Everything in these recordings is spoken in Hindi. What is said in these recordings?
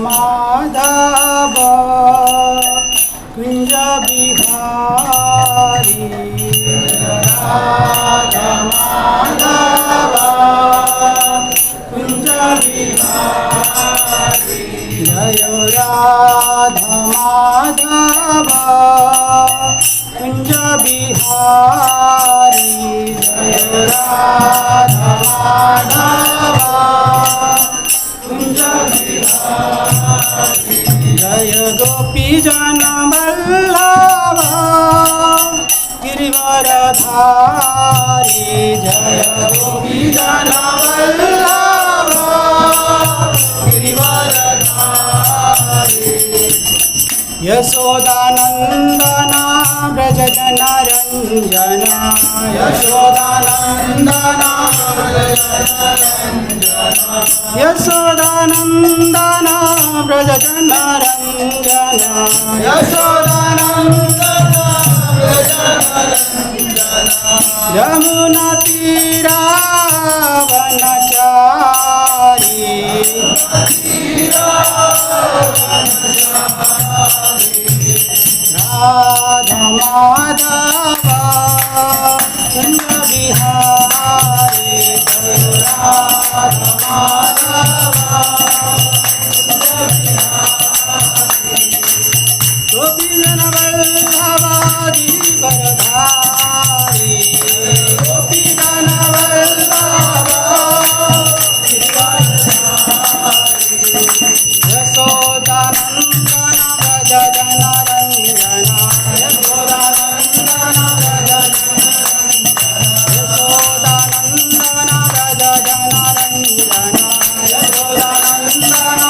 माधव कुंज बिहारी राधा माधव कुंज बिहारी जय राधा माधव कुंज बिहारी जय राधा माधव कुंज बिहारी जय गोपी जन वल्लभ गिरिवरधारी जय गोपी जन वल्लभ गिरिवरधारी यशोदानंदना व्रज जन रंजना यशोदानंदना यशोदानंदना व्रज जन रंजना यशोदानंदना व्रज रंजना यमुना तीरा वनचारी राधा माधव कुंज बिहारी राधा माधव गोपी जन वल्लभ गिरिवरधारी गोपी जन वल्लभ यशोदानंदन व्रज जन रंजना यशोदानंदन व्रज यशोदानंदन व्रज जन रंजना यशोदानंदन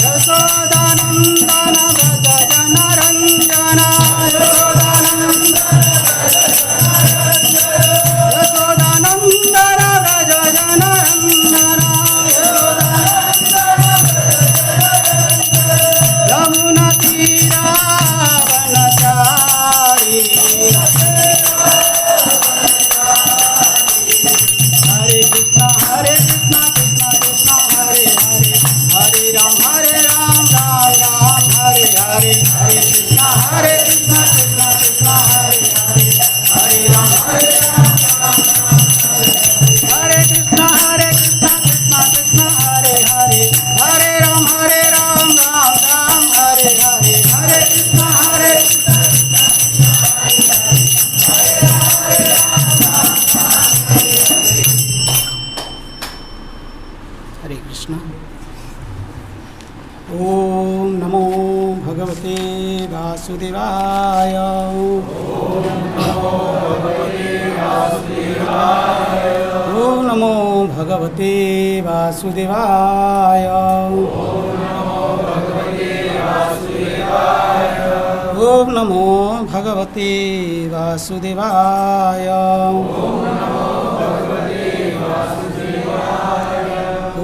यशोदानंदन व्रज जन रंजना यशोदानंदन व्रज जन रंजना यमुना तीरा वनचारी हरे कृष्ण कृष्ण कृष्ण हरे हरे हरे राम राम राम हरे हरे हरे कृष्ण कृष्ण कृष्ण हरे हरे हरे राम हरे कृष्ण कृष्ण कृष्ण हरे हरे हरे राम राम राम हरे हरे हरे कृष्ण हरे हरे कृष्ण। ओम नमो भगवते वासुदेवाय ओम नमो भगवते वासुदेवाय ओम नमो भगवते वासुदेवाय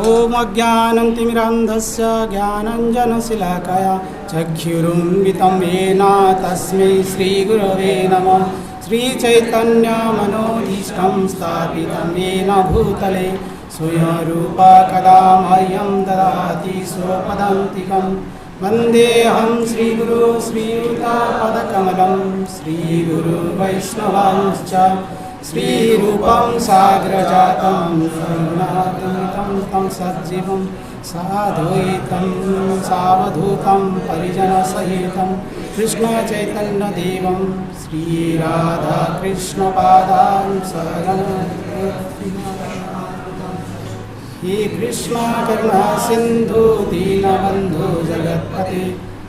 ओम अज्ञानतिमिरान्धस्य ज्ञानञ्जनशलाकया चक्षुरुन्मिलितं येन तस्मै श्रीगुरवे नमः। श्रीचैतन्यमनोभीष्टं स्थापितं येन भूतले स्वयं रूपा कदा मह्यं ददाति स्वपदान्तिकं वन्देऽहं श्रीगुरो श्रीयुतापदकमलं श्रीगुरुवैष्णवांश्च श्रीरूपं साग्रजातं शरणागतं तं सज्जीवं साद्वैतं सावधूतं परिजनसहितं कृष्णचैतन्यदेवं श्रीराधाकृष्णपादां हे कृष्ण करुणा सिन्धु दीनबन्धु जगत्पते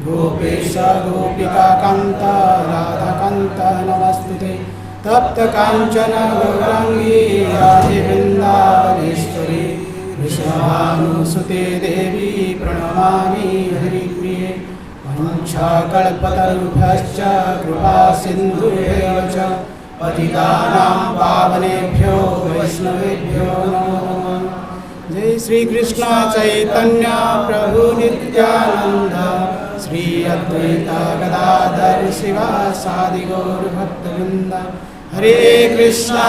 गोपेश गोपिकान्त राधाकान्त नमस्तुते तप्त कांचन गौरांगी राधे वृंदावनेश्वरी वृषभानुसुते देवी प्रणमामि हरिप्रिये वंशाकल्पतरुभ्यश्च कृपा सिन्धुभ्यः च पतितानां पावनेभ्यो वैष्णवेभ्यो नमो नमः। जय श्री कृष्ण चैतन्य प्रभु नित्यानंद श्री अद्वैत गदाधर शिवासादि गौर भक्तवृंद। हरे कृष्णा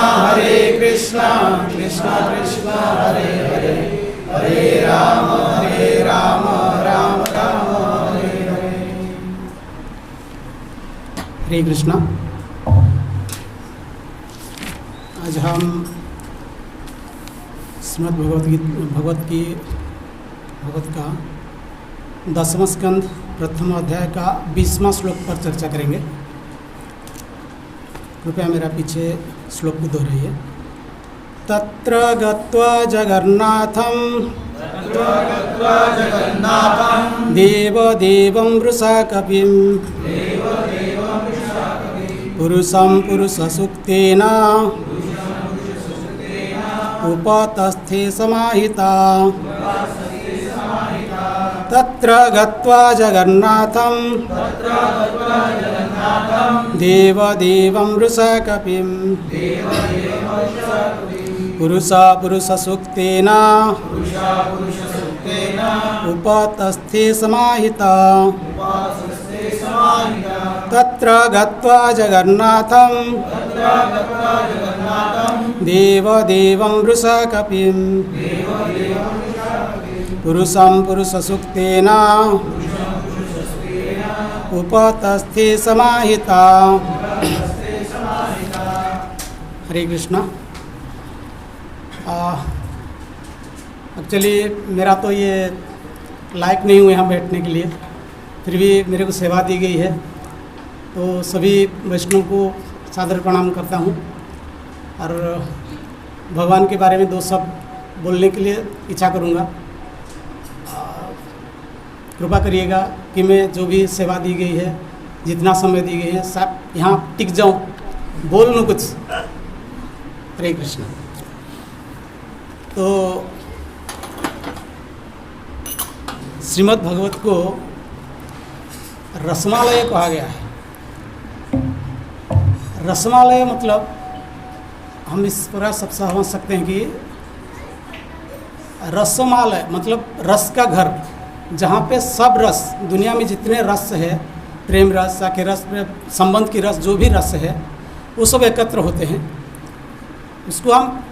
कृष्णा कृष्णा हरे हरे हरे हरे कृष्णा। आज हम श्रीमद् भगवत का 10वां स्कंद प्रथम अध्याय का 20वां श्लोक पर चर्चा करेंगे। कृपया मेरा पीछे श्लोक को दोहराइए। तत्र गत्वा जगन्नाथं देवदेवं वृषाकपिं पुरुषं पुरुषसूक्तेन उपतस्थे समाहिता। तत्र गत्वा जगन्नाथं देवदेवं वृषाकपिं पुरुषसूक्तेन उपतस्थे समाहिता। तत्र गत्वा जगन्नाथं देवदेवं वृषाकपिं पुरुषं पुरुषसूक्तेन उपतस्थे समाहिता। हरे कृष्णा। एक्चुअली मेरा तो ये लायक नहीं हुए यहाँ बैठने के लिए, फिर भी मेरे को सेवा दी गई है, तो सभी वैष्णव को सादर प्रणाम करता हूँ और भगवान के बारे में दो शब्द बोलने के लिए इच्छा करूँगा। कृपा करिएगा कि मैं जो भी सेवा दी गई है, जितना समय दी गई है, सब यहाँ टिक जाऊँ, बोल लूँ कुछ। हरे कृष्ण। तो श्रीमद् भगवत को रसमालय कहा गया है। रसमालय मतलब हम इस प्रकार सब समझ सकते हैं कि रसमालय मतलब रस का घर, जहाँ पे सब रस, दुनिया में जितने रस है, प्रेम रस, साके रस, संबंध की रस, जो भी रस है वो सब एकत्र होते हैं। उसको हम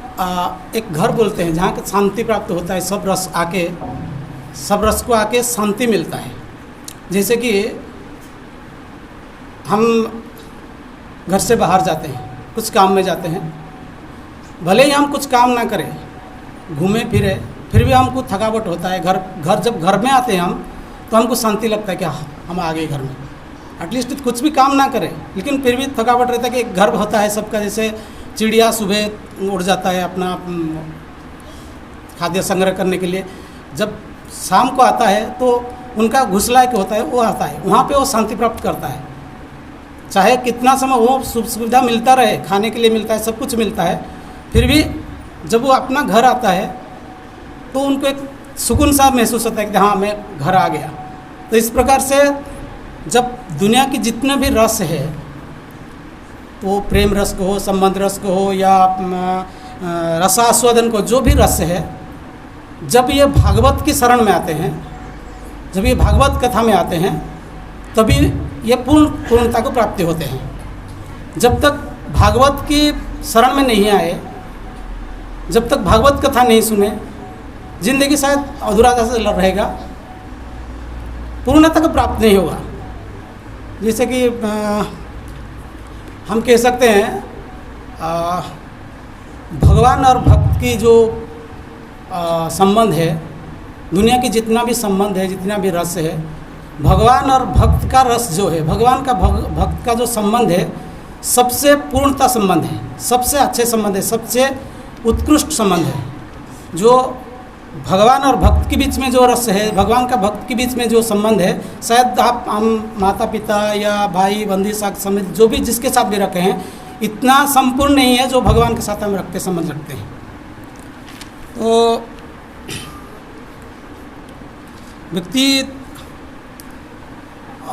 एक घर बोलते हैं, जहाँ के शांति प्राप्त होता है। सब रस को आके शांति मिलता है। जैसे कि हम घर से बाहर जाते हैं, कुछ काम में जाते हैं, भले ही हम कुछ काम ना करें, घूमे फिरे, फिर भी हमको थकावट होता है। जब घर में आते हैं हम, तो हमको शांति लगता है कि हम आ गए घर में। एटलीस्ट कुछ भी काम ना करें, लेकिन फिर भी थकावट रहता है कि एक घर होता है सबका। जैसे चिड़िया सुबह उड़ जाता है अपना खाद्य संग्रह करने के लिए, जब शाम को आता है तो उनका घोंसला एक होता है, वो आता है, वहाँ पे वो शांति प्राप्त करता है। चाहे कितना समय वो सुविधा मिलता रहे, खाने के लिए मिलता है, सब कुछ मिलता है, फिर भी जब वो अपना घर आता है तो उनको एक सुकून सा महसूस होता है कि हाँ, मैं घर आ गया। तो इस प्रकार से जब दुनिया की जितने भी रस है, तो प्रेम रस को हो, संबंध रस को हो, या रसास्वादन को, जो भी रस है, जब ये भागवत की शरण में आते हैं, जब ये भागवत कथा में आते हैं, तभी ये पूर्णता को प्राप्ति होते हैं। जब तक भागवत की शरण में नहीं आए, जब तक भागवत कथा नहीं सुने, जिंदगी शायद अधूरा से रहेगा, पूर्णता को प्राप्त नहीं होगा। जैसे कि हम कह सकते हैं भगवान और भक्त की जो संबंध है, दुनिया की जितना भी संबंध है, जितना भी रस है, भगवान और भक्त का रस जो है, भगवान का भक्त का जो संबंध है, सबसे पूर्णता संबंध है, सबसे अच्छे संबंध है, सबसे उत्कृष्ट संबंध है। जो भगवान और भक्त के बीच में जो रस है, भगवान का भक्त के बीच में जो संबंध है, शायद हम माता पिता या भाई बंदी साथ समेत जो भी जिसके साथ भी रखे हैं, इतना संपूर्ण नहीं है जो भगवान के साथ हम संबंध रखते हैं। तो व्यक्ति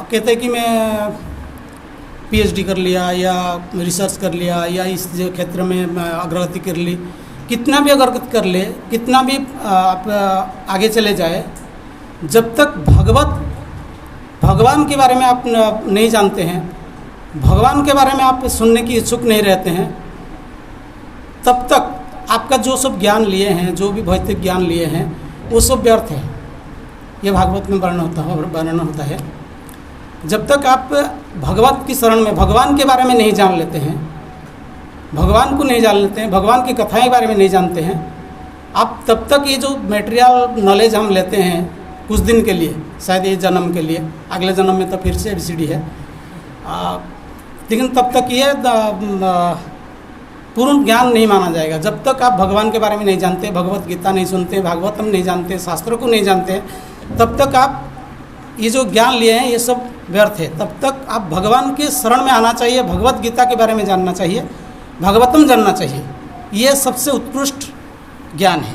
कहते हैं कि मैं पीएचडी कर लिया या रिसर्च कर लिया या इस क्षेत्र में अग्रगति कर ली, कितना भी अग्रगति कर ले, कितना भी आप आगे चले जाए, जब तक भगवान के बारे में आप नहीं जानते हैं, भगवान के बारे में आप सुनने की इच्छुक नहीं रहते हैं, तब तक आपका जो सब ज्ञान लिए हैं, जो भी भौतिक ज्ञान लिए हैं, वो सब व्यर्थ है। ये भागवत में वर्णन होता है। जब तक आप भगवत की शरण में भगवान के बारे में नहीं जान लेते हैं, भगवान को नहीं जान लेते हैं, भगवान की कथाएं के बारे में नहीं जानते हैं, आप तब तक ये जो मटेरियल नॉलेज हम लेते हैं कुछ दिन के लिए, शायद ये जन्म के लिए, अगले जन्म में तो फिर से ABCD है, लेकिन तब तक ये पूर्ण ज्ञान नहीं माना जाएगा। जब तक आप भगवान के बारे में नहीं जानते, भगवत गीता नहीं सुनते, भागवतम नहीं जानते, शास्त्रों को नहीं जानते, तब तक आप ये जो ज्ञान लिए हैं ये सब व्यर्थ है। तब तक आप भगवान के शरण में आना चाहिए, भगवत गीता के बारे में जानना चाहिए, भागवतम जानना चाहिए। ये सबसे उत्कृष्ट ज्ञान है।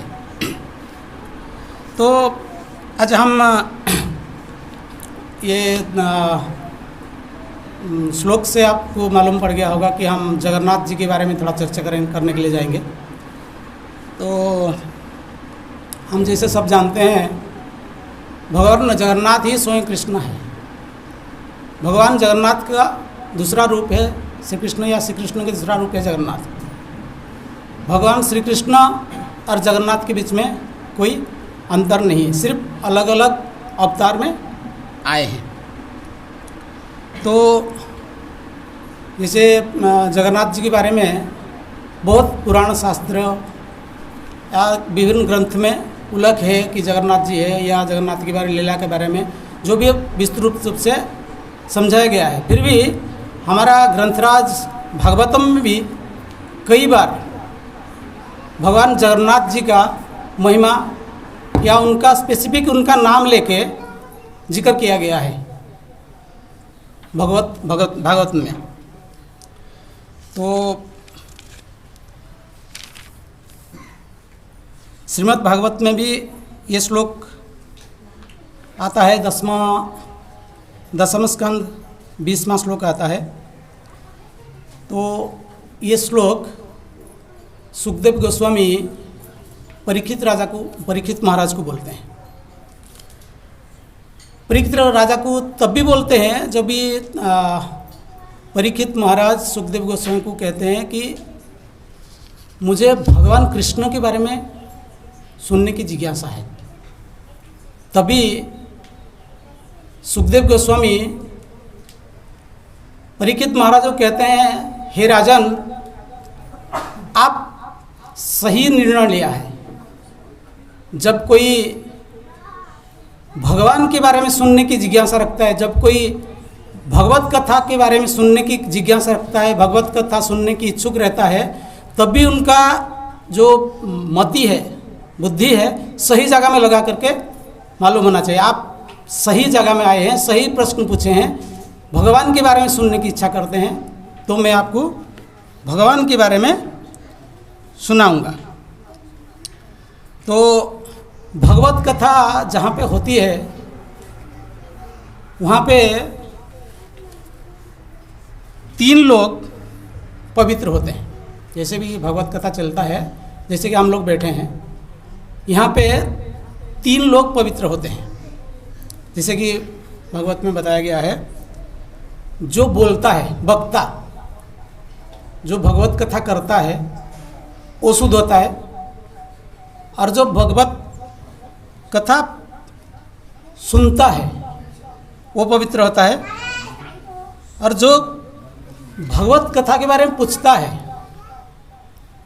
तो आज हम ये श्लोक से आपको मालूम पड़ गया होगा कि हम जगन्नाथ जी के बारे में थोड़ा चर्चा करने के लिए जाएंगे। तो हम जैसे सब जानते हैं, भगवान जगन्नाथ ही स्वयं कृष्ण है। भगवान जगन्नाथ का दूसरा रूप है श्री कृष्ण, या श्री कृष्ण का दूसरा रूप है जगन्नाथ। भगवान श्री कृष्ण और जगन्नाथ के बीच में कोई अंतर नहीं है, सिर्फ अलग अलग अवतार में आए हैं। तो जैसे जगन्नाथ जी के बारे में बहुत पुराण शास्त्र या विभिन्न ग्रंथ में उल्लेख है कि जगन्नाथ जी है, या जगन्नाथ के बारे लीला के बारे में जो भी विस्तृत रूप से समझाया गया है। फिर भी हमारा ग्रंथराज भागवतम में भी कई बार भगवान जगन्नाथ जी का महिमा या उनका स्पेसिफिक उनका नाम लेके जिक्र किया गया है भागवत में। तो श्रीमद् भागवत में भी ये श्लोक आता है, 10वां स्कंद 20वां श्लोक आता है। तो ये श्लोक सुखदेव गोस्वामी परीक्षित महाराज को बोलते हैं। परीक्षित राजा को तब भी बोलते हैं जब भी परीक्षित महाराज सुखदेव गोस्वामी को कहते हैं कि मुझे भगवान कृष्ण के बारे में सुनने की जिज्ञासा है। तभी सुखदेव गोस्वामी परीक्षित महाराज को कहते हैं, हे राजन, आप सही निर्णय लिया है। जब कोई भगवान के बारे में सुनने की जिज्ञासा रखता है, जब कोई भगवत कथा के बारे में सुनने की जिज्ञासा रखता है, भगवत कथा सुनने की इच्छुक रहता है, तब भी उनका जो मति है, बुद्धि है, सही जगह में लगा करके मालूम होना चाहिए। आप सही जगह में आए हैं, सही प्रश्न पूछे हैं, भगवान के बारे में सुनने की इच्छा करते हैं, तो मैं आपको भगवान के बारे में सुनाऊंगा। तो भगवत कथा जहाँ पे होती है वहाँ पे 3 लोग पवित्र होते हैं। जैसे भी भगवत कथा चलता है, जैसे कि हम लोग बैठे हैं, यहाँ पे 3 लोग पवित्र होते हैं। जैसे कि भागवत में बताया गया है, जो बोलता है, वक्ता, जो भगवत कथा करता है वो शुद्ध होता है, और जो भगवत कथा सुनता है वो पवित्र होता है, और जो भगवत कथा के बारे में पूछता है,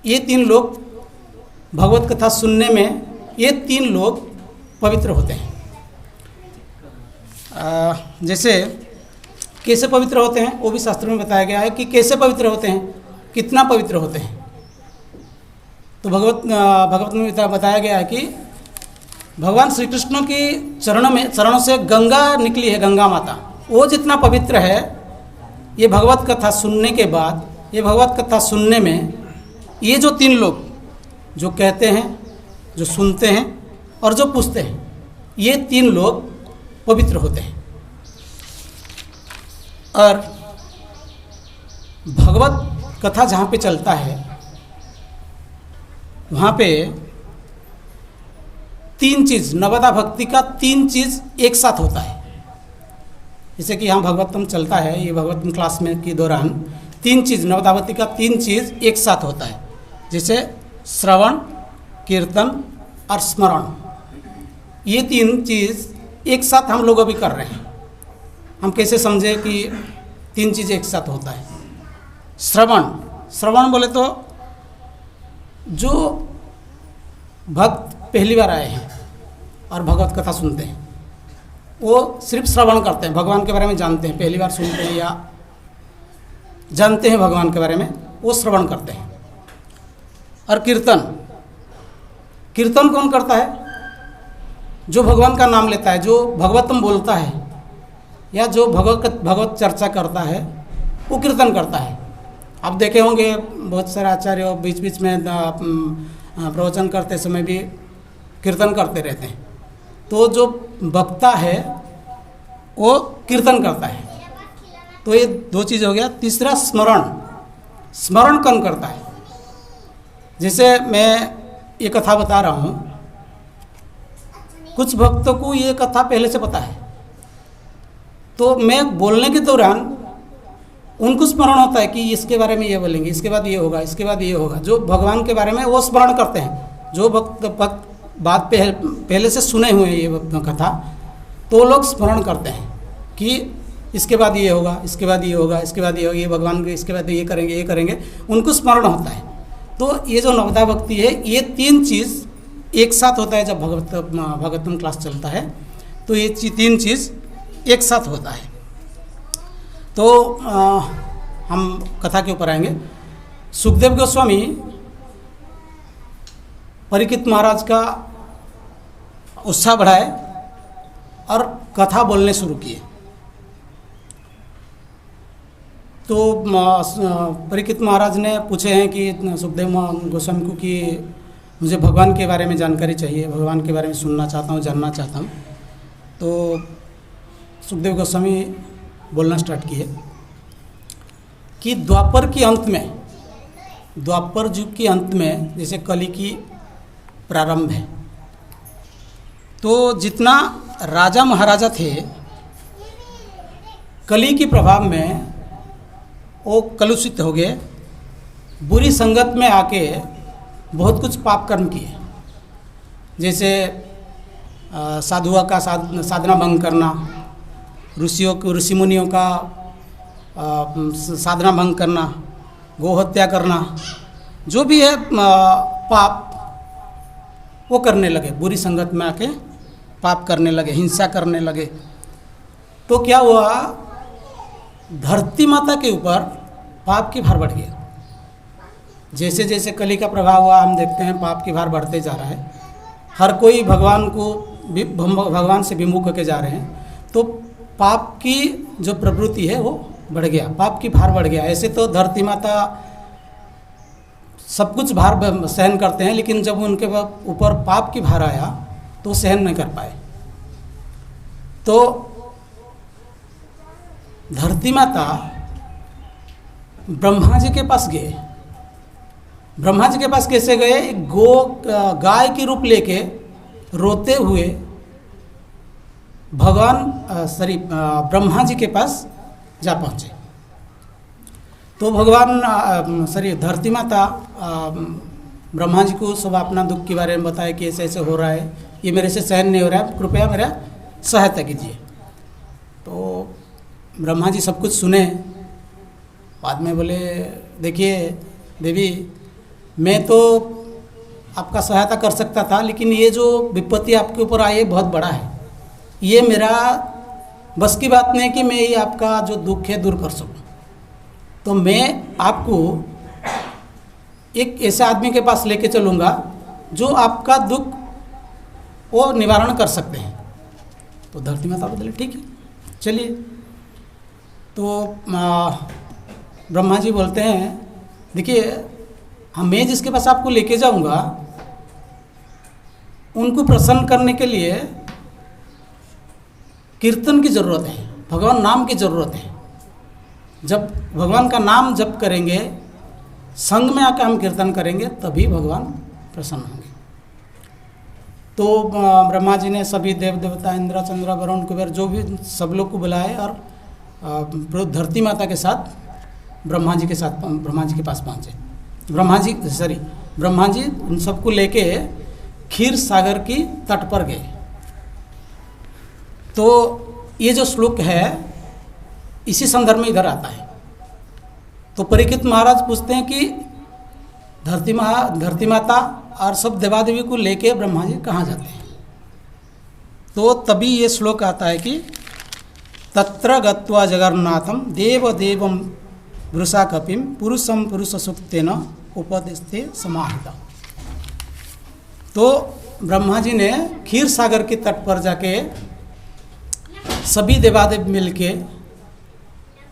ये 3 लोग भगवत कथा सुनने में, ये 3 लोग पवित्र होते हैं। जैसे कैसे पवित्र होते हैं वो भी शास्त्रों में बताया गया है कि कैसे पवित्र होते हैं, कितना पवित्र होते हैं। तो भगवत में बताया गया है कि भगवान श्री कृष्ण की चरणों से गंगा निकली है, गंगा माता, वो जितना पवित्र है, ये भगवत कथा सुनने के बाद, ये भगवत कथा सुनने में ये जो 3 लोग जो कहते हैं, जो सुनते हैं और जो पूछते हैं, ये 3 लोग पवित्र होते हैं। और भगवत कथा जहाँ पे चलता है वहाँ पे 3 चीज़, नवदा भक्ति का 3 चीज़ एक साथ होता है। जैसे कि यहाँ भागवतम चलता है, ये भागवतम क्लास में के दौरान 3 चीज़, नवदा भक्ति का 3 चीज़ एक साथ होता है। जैसे श्रवण, कीर्तन और स्मरण, ये 3 चीज़ एक साथ हम लोग अभी कर रहे हैं। हम कैसे समझे कि 3 चीज़ें एक साथ होता है। श्रवण बोले तो जो भक्त पहली बार आए हैं और भगवत कथा सुनते हैं, वो सिर्फ श्रवण करते हैं, भगवान के बारे में जानते हैं, पहली बार सुनते हैं या जानते हैं भगवान के बारे में, वो श्रवण करते हैं। और कीर्तन कौन करता है? जो भगवान का नाम लेता है, जो भगवतम बोलता है या जो भगवत चर्चा करता है, वो कीर्तन करता है। आप देखे होंगे बहुत सारे आचार्य बीच बीच में प्रवचन करते समय भी कीर्तन करते रहते हैं। तो जो वक्ता है वो कीर्तन करता है। तो ये 2 चीज़ हो गया। तीसरा स्मरण कौन करता है? जैसे मैं ये कथा बता रहा हूँ, कुछ भक्तों को ये कथा पहले से पता है, तो मैं बोलने के दौरान उनको स्मरण होता है कि इसके बारे में ये बोलेंगे, इसके बाद ये होगा, इसके बाद ये होगा। जो भगवान के बारे में वो स्मरण करते हैं। जो भक्त बात पहले से सुने हुए हैं ये कथा, तो वो लोग स्मरण करते हैं कि इसके बाद ये होगा, इसके बाद ये होगा, इसके बाद ये होगा, ये भगवान के, इसके बाद ये करेंगे, उनको स्मरण होता है। तो ये जो नवदा भक्ति है, ये 3 चीज़ एक साथ होता है। जब भगवतम क्लास चलता है तो ये 3 चीज़ एक साथ होता है। तो हम कथा के ऊपर आएंगे। सुखदेव गोस्वामी परीक्षित महाराज का उत्साह बढ़ाए और कथा बोलने शुरू किए। तो परीक्षित महाराज ने पूछे हैं कि सुखदेव गोस्वामी को कि मुझे भगवान के बारे में जानकारी चाहिए, भगवान के बारे में सुनना चाहता हूँ, जानना चाहता हूँ। तो सुखदेव गोस्वामी बोलना स्टार्ट किए कि द्वापर युग के अंत में जैसे कली की प्रारंभ है, तो जितना राजा महाराजा थे, कली के प्रभाव में वो कलुषित हो गए, बुरी संगत में आके बहुत कुछ पाप कर्म किए। जैसे साधुओं का साधना भंग करना, ऋषि मुनियों का साधना भंग करना, गोहत्या करना, जो भी है पाप वो करने लगे। बुरी संगत में आके पाप करने लगे, हिंसा करने लगे। तो क्या हुआ, धरती माता के ऊपर पाप की भार बढ़ गया। जैसे जैसे कली का प्रभाव हुआ, हम देखते हैं पाप की भार बढ़ते जा रहा है। हर कोई भगवान से विमुख होके जा रहे हैं। तो पाप की जो प्रवृत्ति है वो बढ़ गया, पाप की भार बढ़ गया। ऐसे तो धरती माता सब कुछ भार सहन करते हैं, लेकिन जब उनके ऊपर पाप की भार आया तो सहन नहीं कर पाए। तो धरती माता ब्रह्मा जी के पास गए। ब्रह्मा जी के पास कैसे गए? गाय की रूप लेके रोते हुए ब्रह्मा जी के पास जा पहुँचे। तो धरती माता ब्रह्मा जी को सब अपना दुख के बारे में बताया कि ऐसे ऐसे हो रहा है, ये मेरे से सहन नहीं हो रहा है, कृपया मेरा सहायता कीजिए। तो ब्रह्मा जी सब कुछ सुने, बाद में बोले, देखिए देवी, मैं तो आपका सहायता कर सकता था, लेकिन ये जो विपत्ति आपके ऊपर आई है बहुत बड़ा है। ये मेरा बस की बात नहीं कि मैं ये आपका जो दुख है दूर कर सकूं। तो मैं आपको एक ऐसे आदमी के पास लेके चलूँगा जो आपका दुख वो निवारण कर सकते हैं। तो धरती माता बोले ठीक है, चलिए। तो ब्रह्मा जी बोलते हैं, देखिए मैं जिसके पास आपको लेके जाऊंगा, उनको प्रसन्न करने के लिए कीर्तन की ज़रूरत है, भगवान नाम की ज़रूरत है। जब भगवान का नाम जप करेंगे, संग में आकर हम कीर्तन करेंगे, तभी भगवान प्रसन्न होंगे। तो ब्रह्मा जी ने सभी देव देवता, इंद्र, चंद्र, वरुण, कुबेर, जो भी सब लोग को बुलाए और धरती माता के साथ ब्रह्मा जी के पास पहुँचे। ब्रह्मा जी उन सबको लेके क्षीर सागर की तट पर गए। तो ये जो श्लोक है इसी संदर्भ में इधर आता है। तो परीक्षित महाराज पूछते हैं कि धरती माता और सब देवा देवी को लेके ब्रह्मा जी कहाँ जाते हैं। तो तभी ये श्लोक आता है कि तत्र गत्वा जगन्नाथम देव देवम वृषा कपिम पुरुषम पुरुष सुक्तेन उपदिस्ते समाहिता। तो ब्रह्मा जी ने क्षीर सागर के तट पर जाके सभी देवादेव मिलके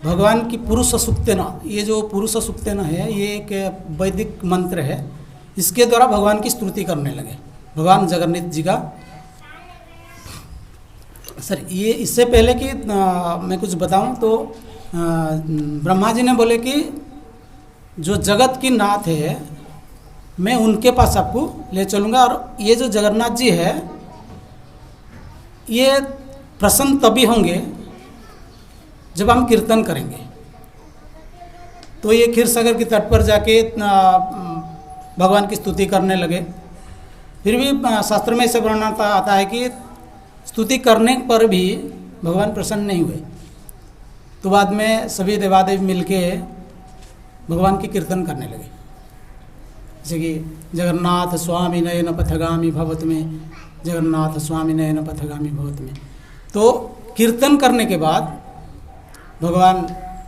भगवान की पुरुष सुक्तेन, ये जो पुरुष सुक्तेन है ये एक वैदिक मंत्र है, इसके द्वारा भगवान की स्तुति करने लगे। भगवान जगन्नाथ जी का सर ये इससे पहले कि मैं कुछ बताऊं तो ब्रह्मा जी ने बोले कि जो जगत की नाथ है मैं उनके पास आपको ले चलूँगा, और ये जो जगन्नाथ जी है ये प्रसन्न तभी होंगे जब हम कीर्तन करेंगे। तो ये क्षीर सागर के तट पर जाके भगवान की स्तुति करने लगे। फिर भी शास्त्र में ऐसे वर्णन आता है कि स्तुति करने पर भी भगवान प्रसन्न नहीं हुए। तो बाद में सभी देवादेव मिलके भगवान की कीर्तन करने लगे, जैसे कि जगन्नाथ स्वामी नयन पथगामी भवत में, जगन्नाथ स्वामी नयन पथगामी भवत में। तो कीर्तन करने के बाद भगवान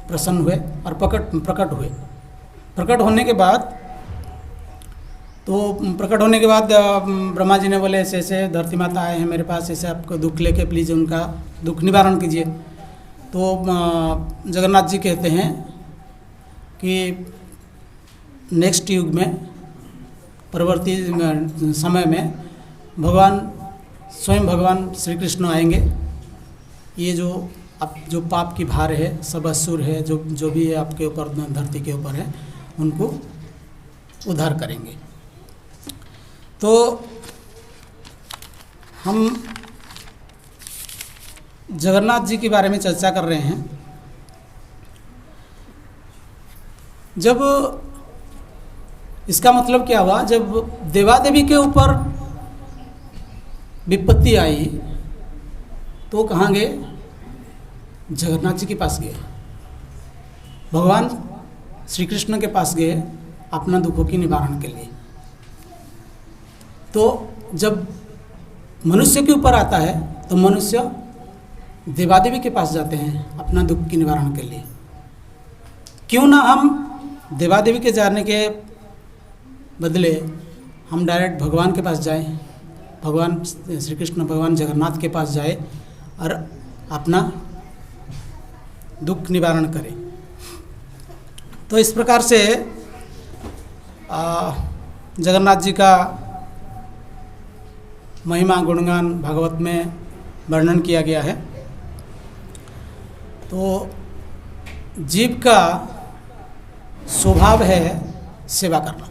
प्रसन्न हुए और प्रकट हुए। प्रकट होने के बाद ब्रह्मा जी ने बोले ऐसे ऐसे धरती माता आए हैं मेरे पास, ऐसे आपको दुख लेके प्लीज़ उनका दुख निवारण कीजिए। तो जगन्नाथ जी कहते हैं कि नेक्स्ट युग में, परवर्ती समय में स्वयं भगवान श्री कृष्ण आएंगे। ये जो पाप की भार है, सब असुर है, जो भी है आपके ऊपर, धरती के ऊपर है, उनको उद्धार करेंगे। तो हम जगन्नाथ जी के बारे में चर्चा कर रहे हैं। जब इसका मतलब क्या हुआ, जब देवादेवी के ऊपर विपत्ति आई तो कहाँ गए? जगन्नाथ जी के पास गए, भगवान श्री कृष्ण के पास गए अपना दुखों की निवारण के लिए। तो जब मनुष्य के ऊपर आता है तो मनुष्य देवादेवी के पास जाते हैं अपना दुख की निवारण के लिए। क्यों ना हम देवादेवी के जाने के बदले हम डायरेक्ट भगवान के पास जाएं, भगवान श्री कृष्ण, भगवान जगन्नाथ के पास जाए और अपना दुख निवारण करें। तो इस प्रकार से जगन्नाथ जी का महिमा गुणगान भागवत में वर्णन किया गया है। तो जीव का स्वभाव है सेवा करना,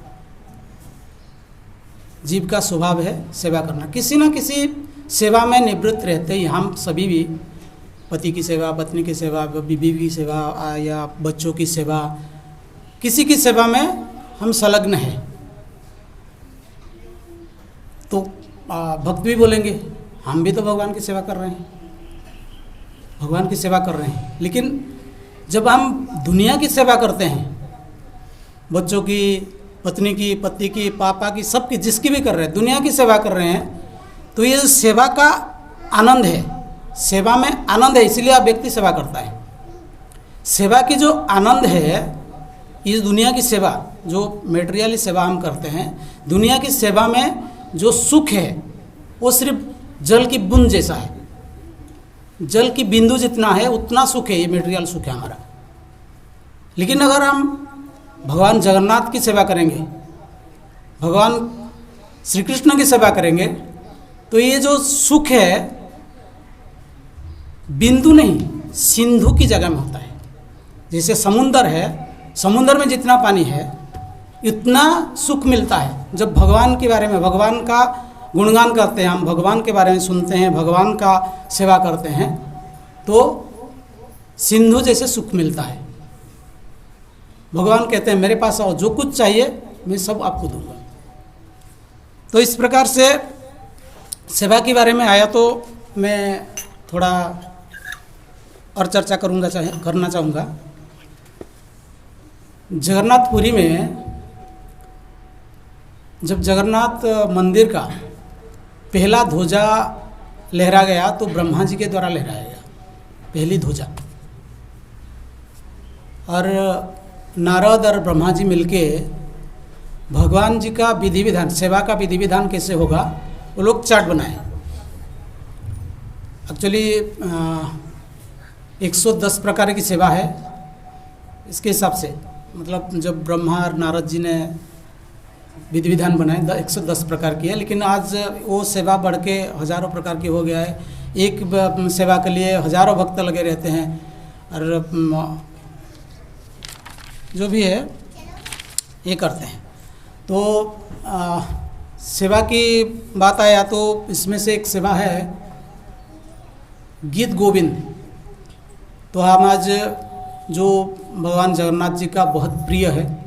जीव का स्वभाव है सेवा करना। किसी न किसी सेवा में निवृत्त रहते ही हम सभी भी, पति की सेवा, पत्नी की सेवा, बीवी की सेवा या बच्चों की सेवा, किसी की सेवा में हम संलग्न हैं। तो भक्त भी बोलेंगे हम भी तो भगवान की सेवा कर रहे हैं, भगवान की सेवा कर रहे हैं। लेकिन जब हम दुनिया की सेवा करते हैं, बच्चों की, पत्नी की, पति की, पापा की, सबकी, जिसकी भी कर रहे हैं, दुनिया की सेवा कर रहे हैं, तो ये सेवा का आनंद है, सेवा में आनंद है, इसलिए आप व्यक्ति सेवा करता है। सेवा की जो आनंद है, इस दुनिया की सेवा, जो मेटेरियली सेवा हम करते हैं, दुनिया की सेवा में जो सुख है वो सिर्फ जल की बूंद जैसा है, जल की बिंदु जितना है उतना सुख है, ये मेटेरियल सुख है हमारा। लेकिन अगर हम भगवान जगन्नाथ की सेवा करेंगे, भगवान श्री कृष्ण की सेवा करेंगे, तो ये जो सुख है बिंदु नहीं, सिंधु की जगह में होता है। जैसे समुंदर है, समुंदर में जितना पानी है इतना सुख मिलता है। जब भगवान के बारे में, भगवान का गुणगान करते हैं, हम भगवान के बारे में सुनते हैं, भगवान का सेवा करते हैं, तो सिंधु जैसे सुख मिलता है। भगवान कहते हैं मेरे पास आओ, जो कुछ चाहिए मैं सब आपको दूंगा। तो इस प्रकार से सेवा के बारे में आया तो मैं थोड़ा और चर्चा करना चाहूँगा। जगन्नाथपुरी में जब जगन्नाथ मंदिर का पहला ध्वजा लहरा गया तो ब्रह्मा जी के द्वारा लहराया गया पहली ध्वजा, और नारद और ब्रह्मा जी मिलके भगवान जी का विधि विधान, सेवा का विधि विधान कैसे होगा वो लोग चार्ट बनाए। एक्चुअली 110 प्रकार की सेवा है इसके हिसाब से, मतलब जब ब्रह्मा और नारद जी ने विधि विधान बनाए 110 प्रकार की है, लेकिन आज वो सेवा बढ़ के हज़ारों प्रकार की हो गया है। एक सेवा के लिए हज़ारों भक्त लगे रहते हैं, और जो भी है ये करते हैं। तो सेवा की बात आया तो इसमें से एक सेवा है गीत गोविंद। तो हम आज जो भगवान जगन्नाथ जी का बहुत प्रिय है,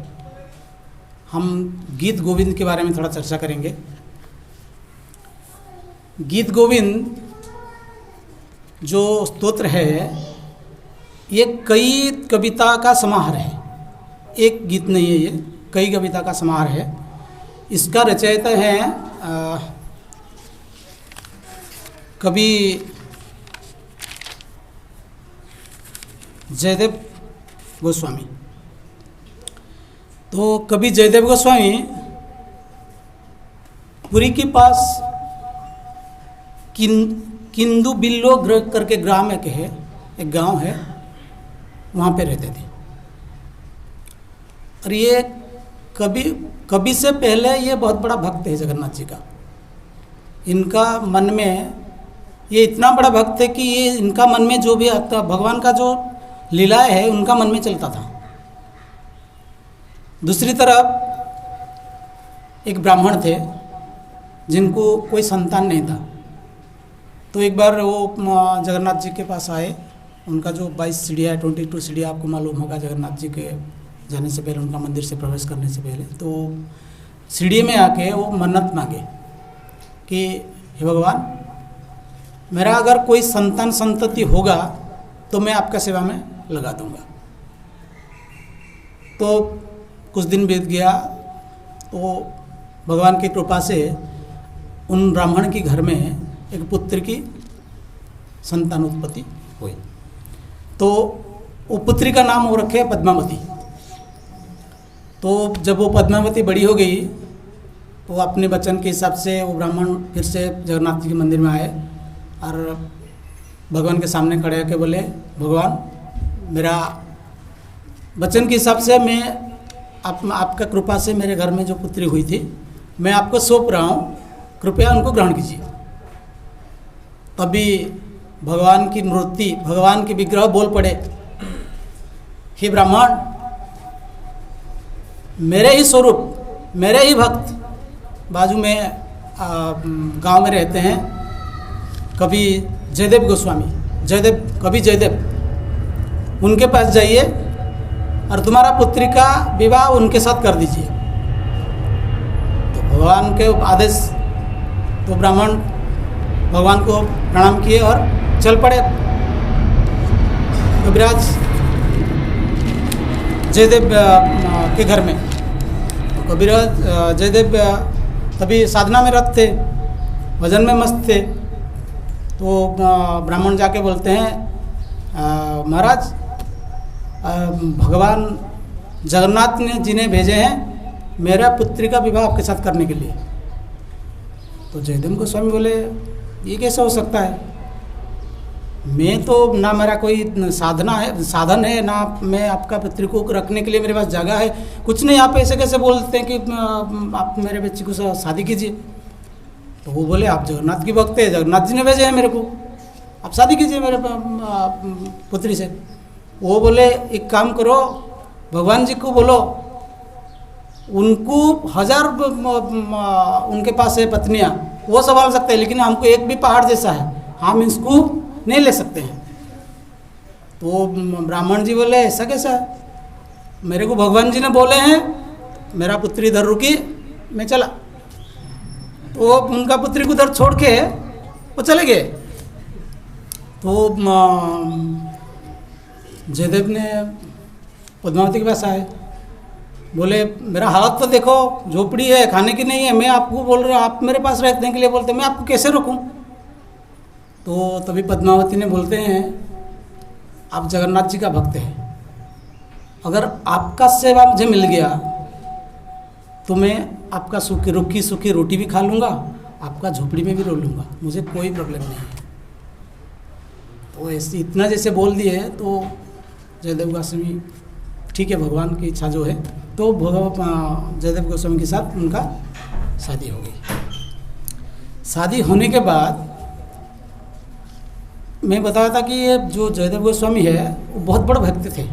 हम गीत गोविंद के बारे में थोड़ा चर्चा करेंगे। गीत गोविंद जो स्तोत्र है ये कई कविता का समाहार है, एक गीत नहीं है, ये कई कविता का समाहार है। इसका रचयिता है कवि जयदेव गोस्वामी। तो कवि जयदेव गोस्वामी पुरी के पास किंदु बिल्लो ग्रह करके ग्राम एक गांव है, वहाँ पे रहते थे। और ये कवि से पहले ये बहुत बड़ा भक्त है जगन्नाथ जी का। इनका मन में ये इतना बड़ा भक्त है कि ये इनका मन में जो भी आता भगवान का जो लीलाएं है उनका मन में चलता था। दूसरी तरफ एक ब्राह्मण थे जिनको कोई संतान नहीं था। तो एक बार वो जगन्नाथ जी के पास आए। उनका जो 22 सीढ़ियाँ 22 सीढ़ियाँ आपको मालूम होगा जगन्नाथ जी के जाने से पहले, उनका मंदिर से प्रवेश करने से पहले। तो सीढ़ी में आके वो मन्नत मांगे कि हे भगवान, मेरा अगर कोई संतान संतति होगा तो मैं आपका सेवा में लगा दूंगा। तो कुछ दिन बीत गया तो भगवान की कृपा से उन ब्राह्मण के घर में एक पुत्र की संतान उत्पत्ति हुई। तो वो पुत्री का नाम वो रखे पद्मावती। तो जब वो पद्मावती बड़ी हो गई तो अपने वचन के हिसाब से वो ब्राह्मण फिर से जगन्नाथ जी के मंदिर में आए और भगवान के सामने खड़े होकर बोले, भगवान, मेरा वचन के हिसाब से मैं आपका कृपा से मेरे घर में जो पुत्री हुई थी मैं आपको सौंप रहा हूँ, कृपया उनको ग्रहण कीजिए। तभी भगवान की मूर्ति, भगवान के विग्रह बोल पड़े, हे ब्राह्मण, मेरे ही स्वरूप, मेरे ही भक्त बाजू में गांव में रहते हैं कवि जयदेव गोस्वामी, कवि जयदेव, उनके पास जाइए और तुम्हारा पुत्री का विवाह उनके साथ कर दीजिए। तो भगवान के आदेश, तो ब्राह्मण भगवान को प्रणाम किए और चल पड़े कविराज जयदेव के घर में। तो कविराज जयदेव तभी साधना में रत थे, भजन में मस्त थे। तो ब्राह्मण जाके बोलते हैं, महाराज, भगवान जगन्नाथ जी ने भेजे हैं मेरा पुत्री का विवाह आपके साथ करने के लिए। तो जयदेव गोस्वामी बोले, ये कैसे हो सकता है? मैं तो ना मेरा कोई साधन है, ना मैं आपका पुत्री को रखने के लिए मेरे पास जगह है, कुछ नहीं। आप ऐसे कैसे बोलते हैं कि आप मेरे बच्ची को शादी कीजिए? तो वो बोले, आप जगन्नाथ की भक्त है, जगन्नाथ जी ने भेजे हैं मेरे को, आप शादी कीजिए मेरे पुत्री से। वो बोले, एक काम करो, भगवान जी को बोलो, उनको 1000 उनके पास है पत्नियां, वो संभाल सकते हैं, लेकिन हमको एक भी पहाड़ जैसा है, हम इसको नहीं ले सकते हैं। तो ब्राह्मण जी बोले, ऐसा कैसा है? मेरे को भगवान जी ने बोले हैं मेरा पुत्री इधर रुकी, मैं चला। तो उनका पुत्री को उधर छोड़ के वो चले गए। तो जयदेव ने पद्मावती के पास आए, बोले मेरा हालत तो देखो, झोपड़ी है, खाने की नहीं है, मैं आपको बोल रहा हूँ आप मेरे पास रहने के लिए बोलते, मैं आपको कैसे रोकूं? तो तभी पद्मावती ने बोलते हैं आप जगन्नाथ जी का भक्त हैं, अगर आपका सेवा मुझे मिल गया तो मैं आपका रुखी सूखी रोटी भी खा लूँगा, आपका झोपड़ी में भी रो लूँगा, मुझे कोई प्रॉब्लम नहीं है। तो ऐसे इतना जैसे बोल दिए तो जयदेव गोस्वामी ठीक है, भगवान की इच्छा जो है, तो जयदेव गोस्वामी के साथ उनका शादी हो गई। शादी होने के बाद मैं बताया था कि ये जो जयदेव गोस्वामी है वो बहुत बड़े भक्त थे।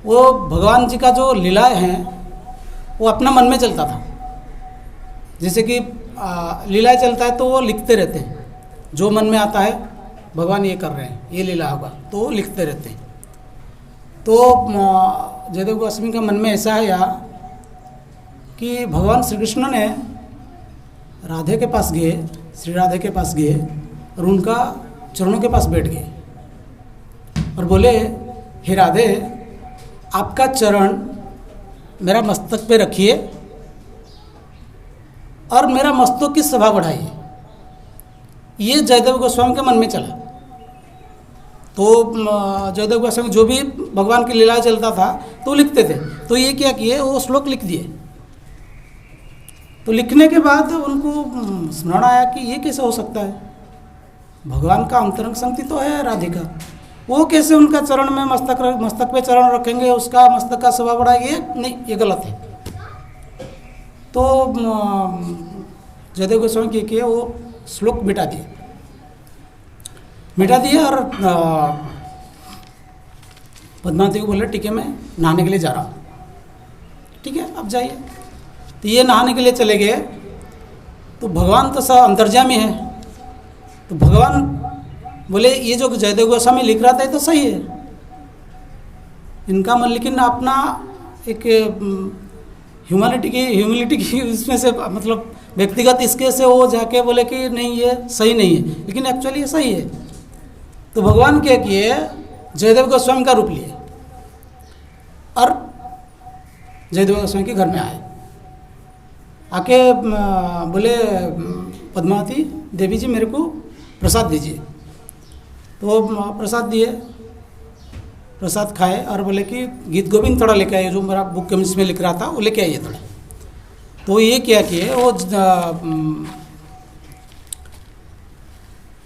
वो भगवान जी का जो लीलाएँ हैं वो अपना मन में चलता था। जैसे कि लीलाएँ चलता है तो वो लिखते रहते हैं, जो मन में आता है भगवान ये कर रहे हैं, ये लीला होगा, तो वो लिखते रहते हैं। तो जयदेव गोस्वामी का मन में ऐसा आया कि भगवान श्री कृष्ण ने राधे के पास गए, श्री राधे के पास गए और उनका चरणों के पास बैठ गए और बोले, हे राधे, आपका चरण मेरा मस्तक पे रखिए और मेरा मस्तक की शोभा बढ़ाइए। ये जयदेव गोस्वामी के मन में चला। तो जयदेव गोस्वामी जो भी भगवान की लीला चलता था तो लिखते थे। तो ये क्या किए, वो श्लोक लिख दिए। तो लिखने के बाद उनको स्मरण आया कि ये कैसे हो सकता है, भगवान का अंतरंग संगति तो है राधिका, वो कैसे उनका चरण में मस्तक पे चरण रखेंगे, उसका मस्तक का शोभा बढ़ाएंगे, नहीं, ये गलत है। तो जयदेव गोस्वामी क्या किए, वो श्लोक मिटा दिए और पद्मावती को बोले, ठीक है, मैं नहाने के लिए जा रहा हूँ, ठीक है आप जाइए। तो ये नहाने के लिए चले गए। तो भगवान तो सब अंतर्यामी है, तो भगवान बोले ये जो जयदेव गोस्वामी लिख रहा था ये तो सही है इनका मन, लेकिन अपना एक ह्यूमिलिटी की इसमें से मतलब व्यक्तिगत इसके से वो जाके बोले कि नहीं ये सही नहीं है, लेकिन एक्चुअली ये सही है। तो भगवान क्या किए, जयदेव गोस्वामी का रूप लिए और जयदेव गोस्वामी के घर में आए। आके बोले, पद्मावती देवी जी मेरे को प्रसाद दीजिए। तो प्रसाद दिए, प्रसाद खाए और बोले कि गीत गोविंद थोड़ा लेके आइए, जो मेरा बुक में लिख रहा था वो लेके आइए थोड़ा। तो ये क्या किए, वो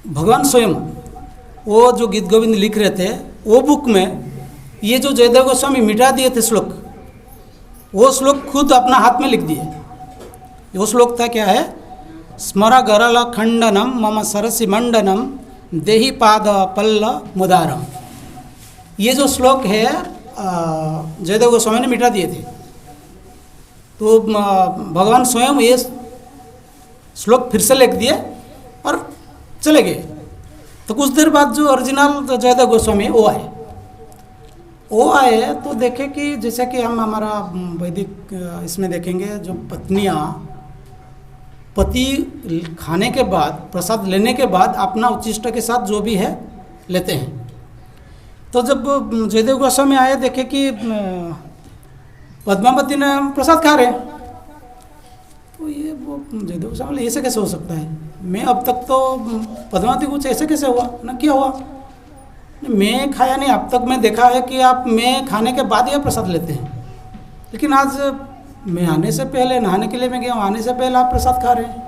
भगवान स्वयं वो जो गीत गोविंद लिख रहे थे वो बुक में ये जो जयदेव गोस्वामी मिटा दिए थे श्लोक, वो श्लोक खुद अपना हाथ में लिख दिए। वो श्लोक था क्या है, स्मर गरल खंडनम मम सरसी मंडनम देहि पाद पल्ल मुदारम। ये जो श्लोक है जयदेव गोस्वामी ने मिटा दिए थे। तो भगवान स्वयं ये श्लोक फिर से लिख दिए और चले गए। तो कुछ देर बाद जो ओरिजिनल जयदेव गोस्वामी वो आए तो देखे कि जैसे कि हम हमारा वैदिक इसमें देखेंगे, जो पति खाने के बाद, प्रसाद लेने के बाद अपना उच्चिष्ट के साथ जो भी है लेते हैं। तो जब जयदेव गोस्वामी आए देखे कि पद्मावती ने प्रसाद खा रहे, तो ये वो जयदेव गोस्वामी ऐसे कैसे हो सकता है, मैं अब तक तो पद्मावती कुछ ऐसे कैसे हुआ ना, क्या हुआ, मैं खाया नहीं, अब तक मैं देखा है कि आप मैं खाने के बाद यह प्रसाद लेते हैं, लेकिन आज मैं आने से पहले, नहाने के लिए मैं गया हूँ, आने से पहले आप प्रसाद खा रहे हैं।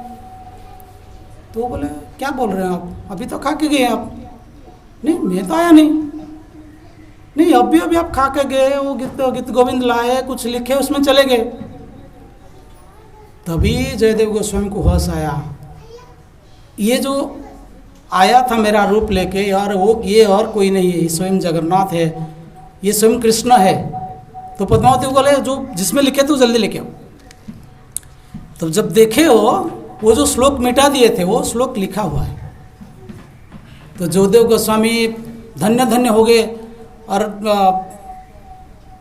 तो बोले क्या बोल रहे हैं आप, अभी तो खा के गए आप। नहीं मैं तो आया नहीं, अभी आप खा के गए, वो गीत गोविंद लाए, कुछ लिखे, उसमें चले गए। तभी जयदेव गोस्वामी को होश आया, ये जो आया था मेरा रूप लेके यार, वो ये और कोई नहीं है, स्वयं जगन्नाथ है, ये स्वयं कृष्ण है। तो पद्मावती को बोले जो जिसमें लिखे थे जल्दी लेके आओ। तो जब देखे वो जो श्लोक मिटा दिए थे वो श्लोक लिखा हुआ है। तो जयदेव गोस्वामी धन्य धन्य हो गए और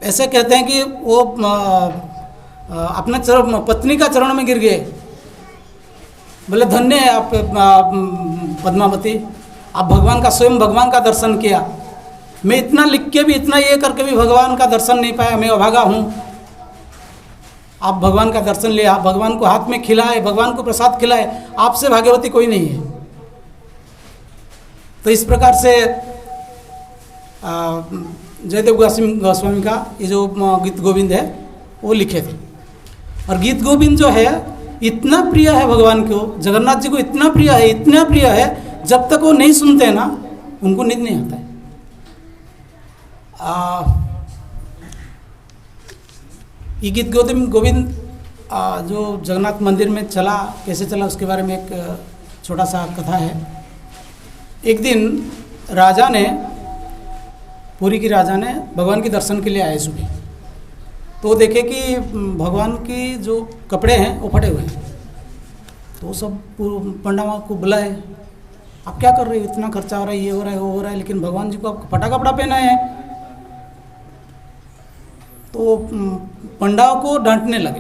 ऐसे कहते हैं कि वो अपने पत्नी का चरण में गिर गए, बोले धन्य है आप पद्मावती, आप भगवान का स्वयं भगवान का दर्शन किया। मैं इतना लिख के भी, इतना ये करके भी भगवान का दर्शन नहीं पाया, मैं अभागा हूँ। आप भगवान का दर्शन ले, आप भगवान को हाथ में खिलाए, भगवान को प्रसाद खिलाए, आपसे भाग्यवती कोई नहीं है। तो इस प्रकार से जयदेव गोस्वामी का ये जो गीत गोविंद है वो लिखे थे। और गीत गोविंद जो है इतना प्रिय है भगवान को, जगन्नाथ जी को इतना प्रिय है, इतना प्रिय है, जब तक वो नहीं सुनते हैं ना उनको नींद नहीं आता है। ये गीत गोविंद जो जगन्नाथ मंदिर में चला, कैसे चला उसके बारे में एक छोटा सा कथा है। एक दिन राजा ने, पुरी की राजा ने भगवान के दर्शन के लिए आए सुबह, तो देखे कि भगवान की जो कपड़े हैं वो फटे हुए हैं। तो सब पंडा को बुलाए, आप क्या कर रहे हो, इतना खर्चा हो रहा है, ये हो रहा है, वो हो रहा है, लेकिन भगवान जी को आप फटा कपड़ा पहनाए हैं। तो पंडाओं को डांटने लगे,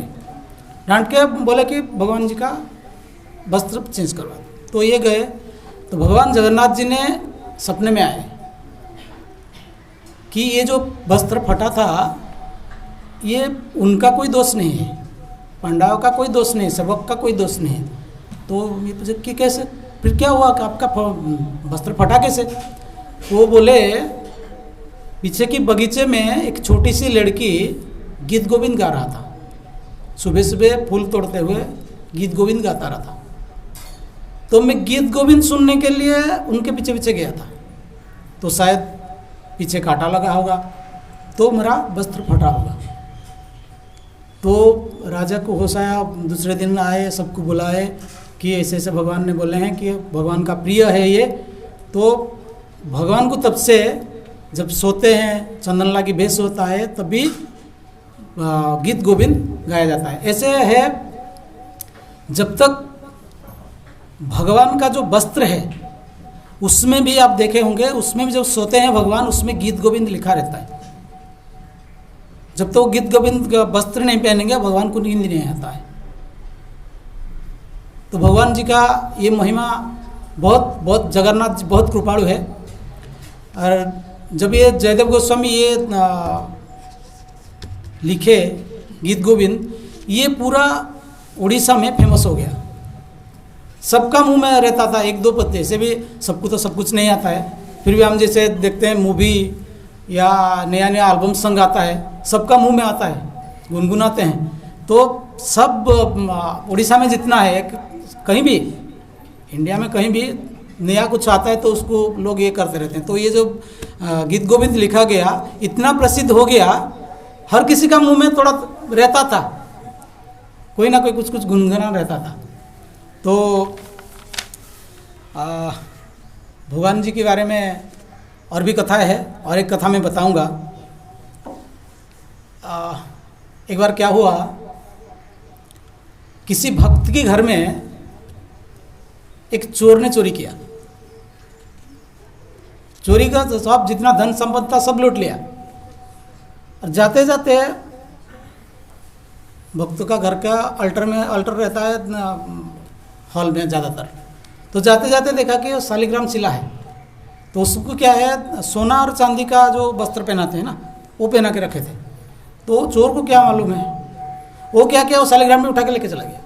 डांट के बोले कि भगवान जी का वस्त्र चेंज करवा दो। तो ये गए, तो भगवान जगन्नाथ जी ने सपने में आए कि ये जो वस्त्र फटा था ये उनका कोई दोष नहीं है, पंडाओं का कोई दोष नहीं, सेवक का कोई दोष नहीं है। तो ये पूछे कि कैसे, फिर क्या हुआ कि आपका वस्त्र फटा कैसे? वो बोले पीछे की बगीचे में एक छोटी सी लड़की गीत गोविंद गा रहा था, सुबह सुबह फूल तोड़ते हुए गीत गोविंद गाता रहा था। तो मैं गीत गोविंद सुनने के लिए उनके पीछे पीछे गया था, तो शायद पीछे कांटा लगा होगा, तो मेरा वस्त्र फटा होगा। तो राजा को होश आया, दूसरे दिन आए, सबको बुलाए कि ऐसे ऐसे भगवान ने बोले हैं कि भगवान का प्रिय है ये। तो भगवान को तब से जब सोते हैं, चंदनला की भेष होता है, तभी गीत गोविंद गाया जाता है। ऐसे है, जब तक भगवान का जो वस्त्र है उसमें भी आप देखे होंगे, उसमें भी जब सोते हैं भगवान, उसमें गीत गोविंद लिखा रहता है। जब तो गीत गोविंद का वस्त्र नहीं पहनेंगे भगवान को नींद नहीं आता है। तो भगवान जी का ये महिमा बहुत बहुत, जगन्नाथ जी बहुत कृपालु है। और जब ये जयदेव गोस्वामी ये लिखे गीत गोविंद, ये पूरा उड़ीसा में फेमस हो गया। सबका मुंह में रहता था एक दो पत्ते, ऐसे भी सबको तो सब कुछ नहीं आता है, फिर भी हम जैसे देखते हैं मूवी या नया नया एल्बम सॉन्ग आता है, सबका मुंह में आता है, गुनगुनाते हैं। तो सब उड़ीसा में जितना है, कहीं भी इंडिया में कहीं भी नया कुछ आता है तो उसको लोग ये करते रहते हैं। तो ये जो गीत गोविंद लिखा गया इतना प्रसिद्ध हो गया, हर किसी का मुंह में थोड़ा रहता था, कोई ना कोई कुछ कुछ गुनगुना रहता था। तो भगवान जी के बारे में और भी कथा है, और एक कथा मैं बताऊंगा। एक बार क्या हुआ, किसी भक्त के घर में एक चोर ने चोरी किया, चोरी का सब जितना धन संपत्ति था सब लूट लिया। और जाते जाते भक्तों का घर का अल्टर रहता है हॉल में ज़्यादातर, तो जाते जाते देखा कि वो शालिग्राम शिला है। तो उसको क्या है, सोना और चांदी का जो वस्त्र पहनाते हैं ना, वो पहना के रखे थे। तो चोर को क्या मालूम है, वो क्या किया, वो शालिग्राम में उठा के लेके चला गया।